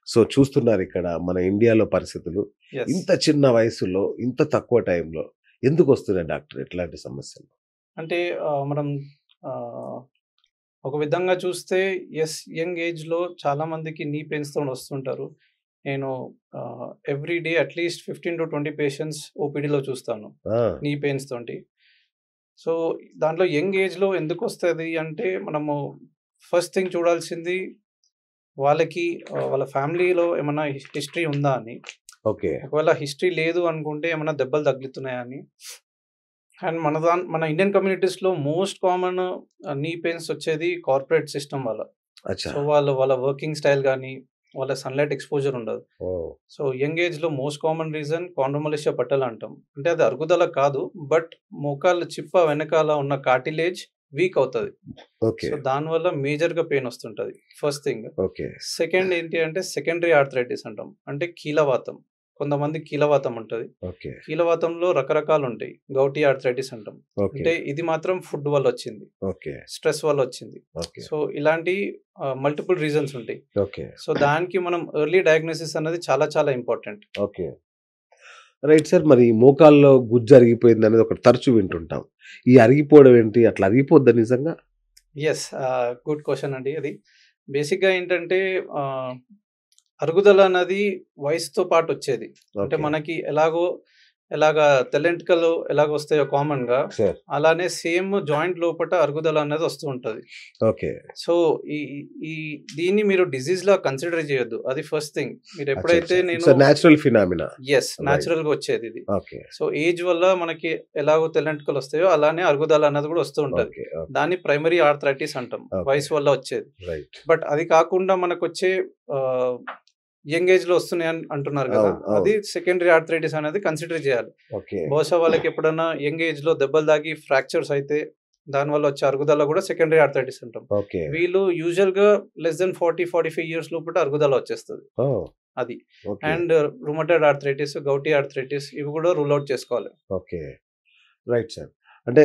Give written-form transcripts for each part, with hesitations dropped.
So చూస్తున్నారు ఇక్కడ మన ఇండియాలో పరిస్థితులు. యెస్. ఇంత చిన్న వయసులో, ఇంత తక్కువ టైంలో ఎందుకొస్తున్నాయి డాక్టర్ ఇట్లాంటి సమస్యలు? అంటే మనం ఆహ్, ఒక విధంగా చూస్తే యంగ్ ఏజ్‌లో చాలామందికి నీ పెయిన్స్‌తోని వస్తుంటారు. నేను ఎవ్రీ డే అట్‌లీస్ట్ 15-20 పేషెంట్స్ ఓపీడీలో చూస్తాను. ఆ! నీ పెయిన్స్ తోటి. సో, దాంట్లో యంగ్ ఏజ్‌లో ఎందుకొస్తది అంటే, మనము ఫస్ట్ థింగ్ చూడాల్సింది వాళ్ళకి వాళ్ళ ఫ్యామిలీలో ఏమన్నా హిస్టరీ ఉందా అని. ఓకే. ఒకవేళ హిస్టరీ లేదు అనుకుంటే ఏమన్నా దెబ్బలు తగులుతున్నాయా అని. అండ్ మన ఇండియన్ కమ్యూనిటీస్‌లో మోస్ట్ కామన్ నీ పెయిన్స్ వచ్చేది కార్పొరేట్ సిస్టమ్ వల్ల. అచ్చా! సో, వాళ్ళ వర్కింగ్ స్టైల్ గాని, వాళ్ళ సన్‌లైట్ ఎక్స్‌పోజర్ ఉండదు. ఓహ్! సో, యంగ్ ఏజ్‌లో మోస్ట్ కామన్ రీజన్ కాండ్రోమలేషియా పట్టల్ అంటాం. అంటే అది అరుగుదల కాదు. బట్ మోకాళ్ళ చిప్ప వెనకాల ఉన్న కార్టిలేజ్ వీక్ అవుతది. ఓకే. సో, దానివల్ల మేజర్‌గా పెయిన్ వస్తుంటది. First thing. ఓకే. సెకండ్ ఏంటి అంటే సెకండరీ ఆర్థరైటిస్ అంటాం. అంటే కీలవాతం. కొంతమందికి కీలవాతం ఉంటది. ఓకే. కీలవాతంలో రకరకాలుంటాయి. గౌటీ ఆర్థరైటిస్ అంటాం. ఓకే. అంటే ఇది మాత్రం ఫుడ్ వల్లొచ్చింది. ఓకే. స్ట్రెస్ వల్లొచ్చింది. ఓకే. సో, ఇలాంటి మల్టిపుల్ రీజన్స్ ఉంటాయి. ఓకే. సో, దానికి మనం ఎర్లీ డయాగ్నోసిస్ అనేది చాలా చాలా ఇంపార్టెంట్. ఓకే. Right sir. మరి మోకాల్లో గుజ్జు అరిగిపోయిందనేది ఒకటి తరచూ వింటుంటాం. ఈ అరిగిపోవడం ఏంటి? అట్లా అరిగిపోద్దా నిజంగా? యెస్. గుడ్ క్వెషన్ అండి అది. బేసిక్‌గా ఏంటంటే ఆహ్, అరుగుదల అన్నది వయసుతో పాటొచ్చేది. అంటే ఓకే. మనకి ఎలాగా తెల్లెంటికలు ఎలాగొస్తాయో కామన్‌గా, సార్. అలానే సేమ్ జాయింట్ లోపట అరుగుదల అనేది వస్తూ ఉంటది. ఓకే. సో, ఈ ఈ దీన్ని మీరు డిసీజ్‌లా కన్సిడర్ చేయొద్దు. అది ఫస్ట్ థింగ్. అచ్చా! మీరెప్పుడైతే అచ్చా! నేను it's a natural phenomena. Yes. Right. నేచురల్‌గా వచ్చేదిది. ఓకే. సో, ఏజ్ వల్ల మనకి ఎలాగో తెల్లెంటికలొస్తాయో అలానే అరుగుదల అన్నది కూడా వస్తూ ఉంటది. ఓకే. ఓకే. దాన్ని ప్రైమరీ ఆర్థరైటిస్ అంటాం. ఓకే. వయసు వల్ల వచ్చేది. రైట్. బట్ అది కాకుండా మనకొచ్చే ఆహ్, యంగ్ ఏజ్‌లో వస్తున్నాయని అంటున్నారు కదా! అవును. అది అవును. సెకండరీ ఆర్థరైటిస్ అనేది కన్సిడర్ చేయాలి. ఓకే. బహుశా వాళ్ళకి ఎప్పుడన్నా యంగ్ ఏజ్‌లో దెబ్బలు తాకి ఫ్రాక్చర్స్ అయితే దానివల్ల వచ్చే అరుగుదల కూడా సెకండరీ ఆర్థరైటిస్ అంటాం. ఓకే. వీళ్ళు యూజువల్‌గా లెస్ థాన్ 45 ఇయర్స్ లోపట అరుగుదల వచ్చేస్తది. ఓహ్! అది. Okay. And rheumatoid arthritis, gouty arthritis ఇవి కూడా రూల్ ఔట్ చేసుకోవాలి. ఓకే. Right sir. అంటే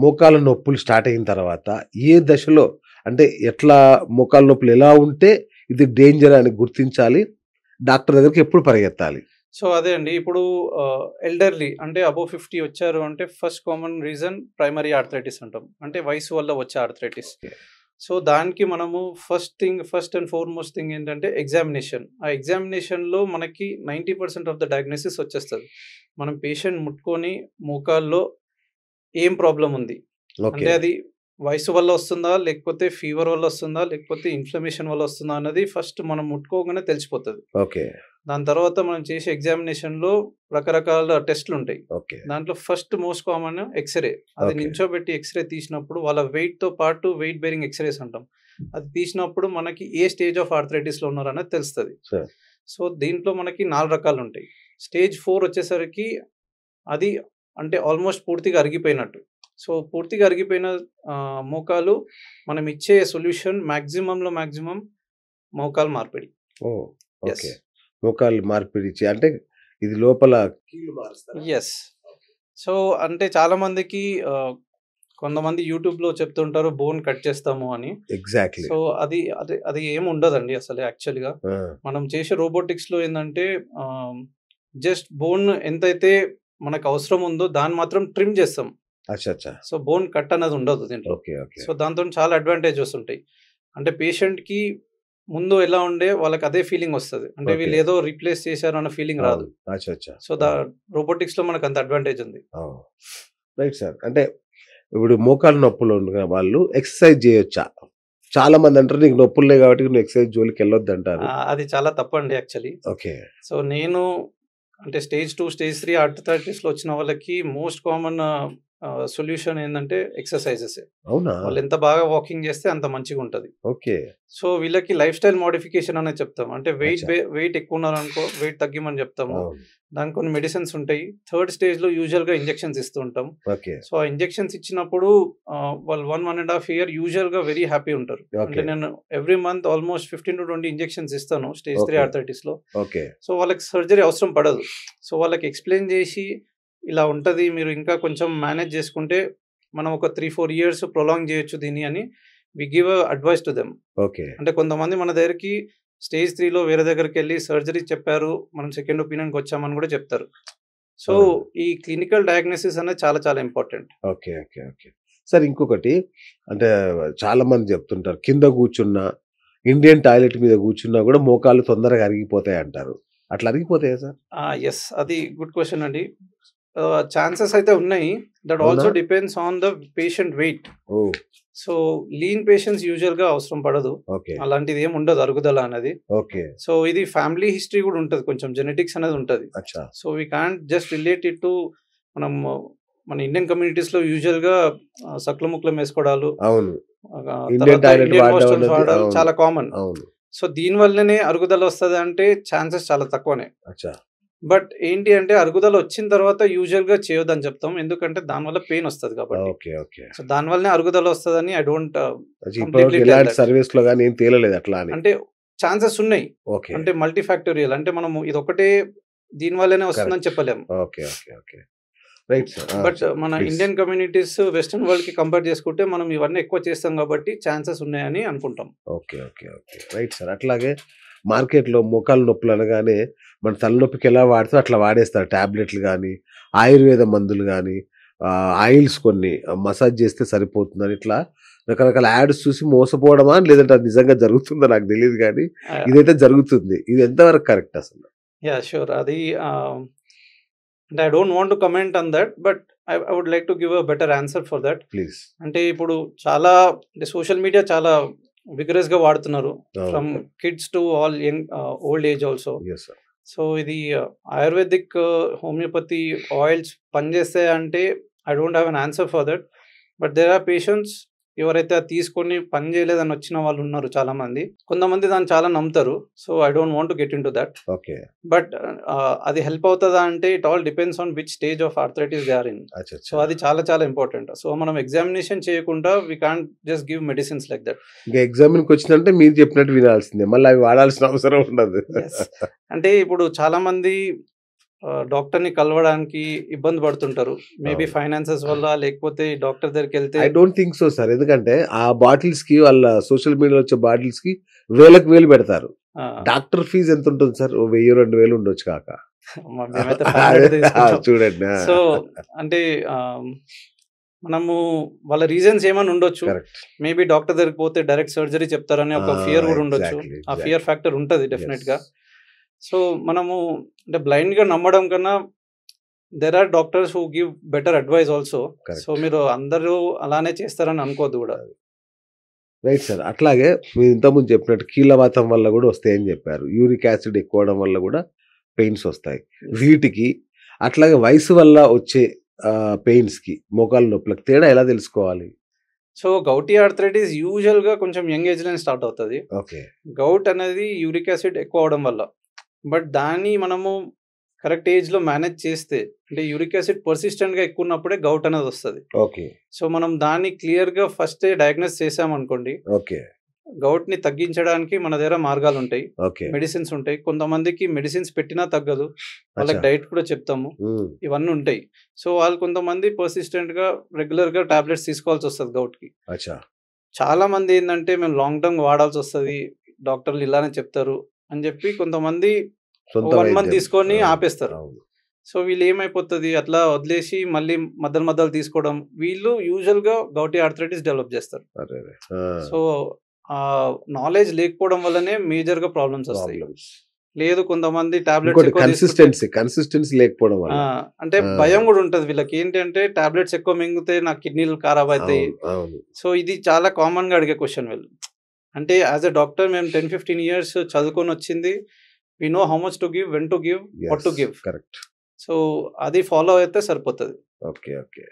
మోకాళ్ళ నొప్పులు స్టార్ట్ అయిన తర్వాత ఏ దశలో అంటే ఎట్లా మోకాళ్ళ నొప్పులు ఎలా ఉంటే ఇది డేంజర్ అని గుర్తించాలి? డాక్టర్ దగ్గరికి ఎప్పుడు పరిగెత్తాలి? సో, అదే అండి. ఇప్పుడు ఎల్డర్లీ అంటే అబోవ్ 50 వచ్చారు అంటే first common reason primary arthritis అంటాం. అంటే వయసు వల్ల వచ్చే ఆర్థరైటిస్. ఓకే. సో, దానికి మనము ఫస్ట్ అండ్ ఫార్‌మోస్ట్ థింగ్ ఏంటంటే ఎగ్జామినేషన్. ఆ ఎగ్జామినేషన్‌లో మనకి 90% ఆఫ్ ద డయాగ్నోసిస్ వచ్చేస్తది. మనం పేషెంట్ ముట్టుకొని మోకాల్లో ఏం ప్రాబ్లమ్ ఉంది? ఓకే. అంటే అది వయసు వల్ల వస్తుందా? లేకపోతే ఫీవర్ వల్ల వస్తుందా? లేకపోతే ఇన్‌ఫ్లమేషన్ వల్ల వస్తుందా? అన్నది ఫస్ట్ మనం ముట్టుకోగానే తెలిసిపోతది. ఓకే. దాని తర్వాత మనం చేసే ఎగ్జామినేషన్‌లో రకరకాల టెస్ట్‌లుంటాయి. ఓకే. దాంట్లో ఫస్ట్ మోస్ట్ కామన్ ఎక్స్‌రే. అది ఓకే. నించోబెట్టి ఎక్స్‌రే తీసినప్పుడు వాళ్ళ వెయిట్‌తో పాటు వెయిట్ బేరింగ్ ఎక్స్‌రేస్ అంటాం. అది తీసినప్పుడు మనకి ఏ స్టేజ్ ఆఫ్ ఆర్థరైటిస్‌లో ఉన్నారనేది తెలుస్తది. సార్. సో, దీంట్లో మనకి 4 రకాలుంటాయి. స్టేజ్ 4 వచ్చేసరికి అది అంటే ఆల్‌మోస్ట్ పూర్తిగా అరిగిపోయినట్టు. సో, పూర్తిగా అరిగిపోయిన మోకాలు మనం ఇచ్చే సొల్యూషన్ మాక్సిమం మోకాలు మార్పిడి. ఓహ్! యెస్. ఓకే. మోకాళ్ళు మార్పిడి అంటే ఇది లోపల కీలు మారుస్తారా? యెస్. సో, అంటే చాలామందికి కొంతమంది యూట్యూబ్‌లో చెప్తుంటారు బోన్ కట్ చేస్తాము అని. ఎగ్జాక్ట్‌లీ. సో, అది ఏమి ఉండదండి అసలు యాక్చువల్‌గా. ఆ! మనం చేసే రోబోటిక్స్‌లో ఏందంటే ఆహ్, జస్ట్ బోన్ ఎంతైతే మనకు అవసరం ఉందో దాన్ని మాత్రం ట్రిమ్ చేస్తాం. అచ్చా! అచ్చా! సో, బోన్ కట్ అనేది ఉండదు దీంట్లో. ఓకే. ఓకే. సో, దాంతోని చాలా అడ్వాంటేజెస్ ఉంటాయి. అంటే పేషెంట్‌కి ముందు ఎలా ఉండే వాళ్ళకి అదే ఫీలింగ్ వస్తది. అంటే ఓకే. వీళ్ళేదో రీప్లేస్ చేశారు అన్న ఫీలింగ్ రాదు. అవును. అచ్చా! అచ్చా! సో, రోబోటిక్స్‌లో మనకు అంత అడ్వాంటేజ్ ఉంది. అవును. Right sir. అంటే ఇప్పుడు మోకాళ్ళ నొప్పులు ఉన్న వాళ్ళు ఎక్సర్‌సైజ్ చేయొచ్చా? చాలా మంది అంటారు నీకు నొప్పులున్నాయి కాబట్టి నువ్వు ఎక్సర్‌సైజ్ జోలికెళ్ళొద్దంటారు. అది చాలా తప్పండి యాక్చువల్లీ. ఓకే. సో, నేను అంటే స్టేజ్ 2, స్టేజ్ 3 ఆర్థరైటిస్‌లో వచ్చిన వాళ్ళకి మోస్ట్ కామన్ సొల్యూషన్ ఏందంటే ఎక్సర్‌సైజెసే. అవునా? వాళ్ళెంత బాగా వాకింగ్ చేస్తే అంత మంచిగుంటది. ఓకే. సో, వీళ్ళకి లైఫ్ స్టైల్ మోడిఫికేషన్ అనేది చెప్తాం. అంటే అచ్చా! వెయిట్ ఎక్కువున్నారనుకో వెయిట్ తగ్గిమని చెప్తాము. అవును. దానికి కొన్ని మెడిసిన్స్ ఉంటాయి. థర్డ్ స్టేజ్‌లో యూజువల్‌గా ఇంజెక్షన్స్ ఇస్తూ ఉంటాం. ఓకే. సో, ఆ ఇంజెక్షన్స్ ఇచ్చినప్పుడు వాళ్ళు 1 ½ ఇయర్ యూజువల్‌గా వెరీ హ్యాపీ ఉంటారు. అంటే ఓకే. నేను ఎవ్రీ మంత్ ఆల్‌మోస్ట్ 15-20 ఇంజెక్షన్స్ ఇస్తాను స్టేజ్ 3 ఓకే. ఆర్థరైటిస్‌లో. ఓకే. సో, వాళ్ళకి సర్జరీ అవసరం పడదు. సో, వాళ్ళకి ఎక్స్‌ప్లెయిన్ చేసి ఇలా ఉంటది. మీరు ఇంకా కొంచెం మేనేజ్ చేసుకుంటే మనం ఒక 3-4 ఇయర్స్ ప్రొలాంగ్ చేయొచ్చు దీన్ని అని we give advice to them. Okay. అంటే కొంతమంది మన దగ్గరికి స్టేజ్ 3లో వేరే దగ్గరికెళ్ళి సర్జరీ చెప్పారు. మనం సెకండ్ ఒపీనియన్‌కి వచ్చామని కూడా చెప్తారు. సో, అవును. ఈ క్లినికల్ డయాగ్నోసిస్ అనేది చాలా చాలా important. Okay. Okay. Okay. Sir ఇంకొకటి అంటే చాలా మంది చెప్తుంటారు. కింద కూర్చున్నా, ఇండియన్ టాయిలెట్ మీద కూర్చున్నా కూడా మోకాళ్ళు తొందరగా అరిగిపోతాయి అంటారు. అట్లా అరిగిపోతాయా సార్? యెస్. అది గుడ్ క్వెషన్ అండి. ఛాన్సెస్ అయితే ఉన్నాయి. దట్ అవునా? Also depends on the patient weight. Oh! So, lean patients యూజువల్‌గా అవసరం పడదు. ఓకే. అలాంటిది ఏమి ఉండదు అరుగుదల అనేది. ఓకే. సో, ఇది ఫ్యామిలీ హిస్టరీ కూడా ఉంటది. కొంచెం జెనెటిక్స్ అనేది ఉంటది. అచ్చా! So, we can't just relate it to మనం మన ఇండియన్ కమ్యూనిటీస్‌లో యూజువల్‌గా సక్లం ముక్లం వేసుకోవడాలు, అవును. ఇండియన్ తర్వాత టాయిలెట్ ఇండియన్ వాడడం వాష్‌రూమ్స్ అనేది వాడడాలు అవును. చాలా కామన్. అవును. సో, దీని వల్లనే అరుగుదల వస్తది అంటే ఛాన్సెస్ చాలా తక్కువనే. అచ్చా! బట్ ఏంటి అంటే అరుగుదల వచ్చిన తర్వాత యూజువల్‌గా చేయొద్దని చెప్తాం. ఎందుకంటే దానివల్ల పెయిన్ వస్తది కాబట్టి. ఓకే. ఓకే. సో, దాని వల్లనే అరుగుదల వస్తదని ఐ డోంట్ ఇప్పటివరకు కంప్లీట్లీ టెల్ ఎలాంటి దట్. సర్వీస్‌లో గాని ఏం తేలలేదు అట్లా అని. అంటే ఛాన్సెస్ ఉన్నాయి. ఓకే. అంటే మల్టీ ఫ్యాక్టోరియల్. అంటే మనము ఇదొక్కటే దీని వల్లనే వస్తుందని కరెక్ట్. చెప్పలేము. Okay. Okay. Okay. Right sir. But మన ప్లీజ్. ఇండియన్ కమ్యూనిటీస్ వెస్టర్న్ వరల్డ్‌కి కంపేర్ చేసుకుంటే మనం ఇవన్నీ ఎక్కువ చేస్తాం కాబట్టి ఛాన్సెస్ ఉన్నాయని అనుకుంటాం. Okay. Okay. Okay. Right sir. అట్లాగే మార్కెట్‌లో మోకాళ్ళ నొప్పులు అనగానే మన తలనొప్పికి ఎలా వాడతారో అట్లా వాడేస్తారు. టాబ్లెట్లు గాని, ఆయుర్వేద మందులు గాని, ఆయిల్స్ కొన్ని మసాజ్ చేస్తే సరిపోతుందని ఇట్లా రకరకాల యాడ్స్ చూసి మోసపోవడమా? లేదంటే అది నిజంగా జరుగుతుందో నాకు తెలీదు గానీ ఆహ్, ఇదైతే జరుగుతుంది. ఇది ఎంతవరకు కరెక్ట్ అసలు? యాహ్! ష్యూర్. అది అంటే I don't want to comment on that. But I would like to give a better answer for that. Please. అంటే ఇప్పుడు చాలా అంటే సోషల్ మీడియా చాలా విగరస్‌గా వాడుతున్నారు. ఫ్రమ్ అవును. Kids to all young old age also. Yes sir. So, ఇది Ayurvedic homeopathy oils పనిచేస్తాయంటే I don't have an answer for that. But there are patients ఎవరైతే అది తీసుకొని పని చేయలేదని వచ్చిన వాళ్ళు ఉన్నారు చాలామంది. కొంతమంది దాన్ని చాలా నమ్ముతారు. So, I don't want to get into that. Okay. But అది హెల్ప్ అవుతదా అంటే it all depends on which stage of arthritis they are in. So, అచ్చచ్చా! అది చాలా చాలా ఇంపార్టెంట్. సో, మనం ఎగ్జామినేషన్ చేయకుండా we can't just give medicines like that. ఇంక ఎగ్జామిన్‌కొచ్చిందంటే మీరు చెప్పినట్టు వినాల్సిందే. మళ్ళీ అవి వాడాల్సిన అవసరం ఉండదు. యెస్. అంటే ఇప్పుడు చాలామంది డాక్టర్‌ని కలవడానికి ఇబ్బంది పడుతుంటారు. మేబీ అవును. ఫైనాన్సెస్ వల్ల లేకపోతే డాక్టర్ దగ్గరికెళ్తే I don't think so sir. ఎందుకంటే ఆ బాటిల్స్‌కి వాళ్ళ సోషల్ మీడియాలో వచ్చే బాటిల్స్‌కి వేలకు వేలు పెడతారు. ఆహ్, డాక్టర్ ఫీజ్ ఎంతుంటుంది సార్? ఓ 1000, 2000 ఉండొచ్చు కాక. మేమైతే అదే 500 తీసుకుంటాం. చూడండి. సో, అంటే మనము వాళ్ళ రీజన్స్ ఏమైనా ఉండొచ్చు. కరెక్ట్. మేబీ డాక్టర్ దగ్గరికి పోతే డైరెక్ట్ సర్జరీ చెప్తారని ఒక ఫియర్ కూడా ఉండొచ్చు. ఎగ్జాక్ట్‌లీ. ఆ ఫియర్ ఫ్యాక్టర్ ఉంటది యెస్. డెఫినిట్‌గా. సో, మనము అంటే బ్లైండ్‌గా నమ్మడం కన్నా there are doctors who give better advice also. So, correct. మీరు అందరూ అలానే చేస్తారని అనుకోవద్దు కూడా. Right sir. అట్లాగే మీరు ఇంతకుముందు చెప్పినట్టు కీళ్ళవాతం వల్ల గూడా వస్తాయని చెప్పారు. యూరిక్ యాసిడ్ ఎక్కువడం వల్ల గూడా పెయిన్స్ వస్తాయి. వీటికి అట్లాగే వయసు వల్ల వచ్చే పెయిన్స్‌కి, మోకాళ్ళ నొప్పులకు తేడా ఎలా తెలుసుకోవాలి? సో, గౌటీ ఆర్థరైటిస్ యూజువల్‌గా కొంచెం యంగ్ ఏజ్‌లోనే స్టార్ట్ అవుతది. ఓకే. గౌట్ అనేది యూరిక్ యాసిడ్ ఎక్కువ అవ్వడం వల్ల. బట్ దాన్ని మనము కరెక్ట్ ఏజ్‌లో మేనేజ్ చేస్తే అంటే యూరిక్ యాసిడ్ పర్సిస్టెంట్‌గా ఎక్కువ ఉన్నప్పుడే గౌట్ అనేది వస్తది. ఓకే. సో, మనం దాన్ని క్లియర్‌గా ఫస్టే డయాగ్నోస్ చేసామనుకోండి, ఓకే. గౌట్‌ని తగ్గించడానికి మన దగ్గర మార్గాలుంటాయి. ఓకే. మెడిసిన్స్ ఉంటాయి. కొంతమందికి మెడిసిన్స్ పెట్టినా తగ్గదు. వాళ్ళకి అచ్చా! డైట్ కూడా చెప్తాము. హ్మ్. ఇవన్నీ ఉంటాయి. సో, వాళ్ళు కొంతమంది పర్సిస్టెంట్‌గా రెగ్యులర్‌గా టాబ్లెట్స్ తీసుకోవాల్సొస్తది గౌట్‌కి. అచ్చా! చాలామంది ఏందంటే మేము లాంగ్ టర్మ్ వాడాల్సొస్తది. డాక్టర్లు ఇలానే చెప్తారు అని చెప్పి కొంతమంది సొంత 1 మంత్ వైద్యం. తీసుకొని అవును. ఆపేస్తారు. అవును. సో, వీళ్ళేమైపోతది అట్లా వదిలేసి మళ్ళీ మధ్యలో మధ్యలో తీసుకోవడం. వీళ్ళు యూజువల్‌గా గౌటీ ఆర్థరైటిస్ డెవలప్ చేస్తారు. అరెరే! సో, నాలెడ్జ్ లేకపోవడం వల్లనే మేజర్‌గా ప్రాబ్లమ్స్ వస్తాయి. ప్రాబ్లమ్స్. లేదు కొంతమంది టాబ్లెట్స్ ఇంకోటి ఎక్కువ తీసుకుంటే కన్సిస్టెన్సీ లేకపోవడం ఆ! వల్ల. అంటే ఆ! భయం గూడా ఉంటది వీళ్ళకి. ఏంటంటే టాబ్లెట్స్ ఎక్కువ మింగితే నా కిడ్నీలు ఖరాబ్ అయితాయి. అవును. అవును. సో, ఇది చాలా కామన్‌గా అడిగే క్వెషన్ వీళ్ళు. అంటే యాస్ ఎ డాక్టర్ మేము 10, 15 ఇయర్స్ చదువుకొనొచ్చింది. We know how much to give, when to give, what to yes. Give. Correct. So, అది ఫాలో అయితే సరిపోతది. ఓకే. ఓకే.